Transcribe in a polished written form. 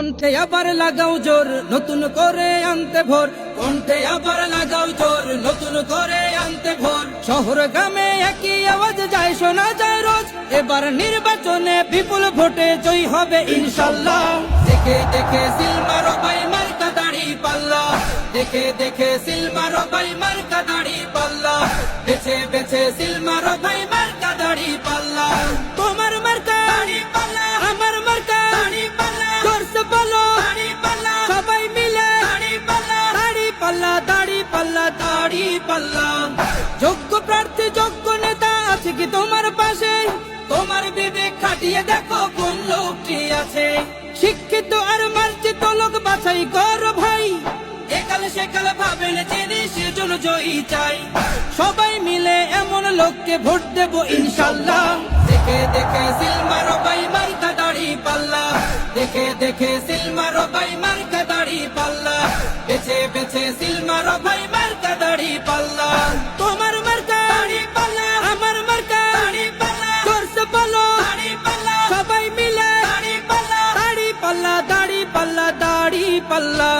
কণ্ঠে আবার লাগাও জোর নতুন করে আনতে ভোর, কণ্ঠে আবার লাগাও জোর নতুন করে আনতে ভোর। শহর গ্রামে একই আওয়াজ যায় শোনা যায় রোজ, এবার নির্বাচনে বিপুল ভোটে জয় হবে ইনশাল্লাহ। দেখে দেখে সিল মারো ভাই মার্কা দাড়ি পাল্লা, দেখে দেখে সিল মারো ভাই মার্কা দাড়ি পাল্লা, বেছে বেছে সিল মারো ভাই মার্কা দাড়ি পাল্লা। তোমার মার্কা দাড়ি পাল্লা, আমার মার্কা দাড়ি পাল্লা, জোরসে বলো দাড়ি পাল্লা, সবাই মিলে দাড়ি পাল্লা, দাড়ি পাল্লা, দাড়ি পাল্লা, দাড়ি পাল্লা। যোগ্য প্রার্থী যোগ্য নেতা আছে কি তোমার পাশে? তোমার বিবেক খাটিয়ে দেখো কোন লোকটি আছে। শিক্ষিত আর মার্জিত লোক বাছাই করো ভাই, একাল সেকাল ভাবেন জেনে সেজন্য জয়ী চাই। সবাই মিলে এমন লোককে ভোট দেব ইনশাল্লাহ। দেখে দেখে সিল মারো ভাই মার্কা দাড়ি পাল্লা, দেখে দেখে সিল মারো ভাই মার্কা দাড়ি পাল্লা, বেছে বেছে সিল মারো ভাই মার্কা দাড়ি পাল্লা। তোমার মার্কা দাড়ি পাল্লা, আমার মার্কা দাড়ি পাল্লা, জোরসে বলো দাড়ি পাল্লা, সবাই মিলে দাড়ি পাল্লা, দাড়ি পাল্লা, দাড়ি পাল্লা, দাড়ি পাল্লা।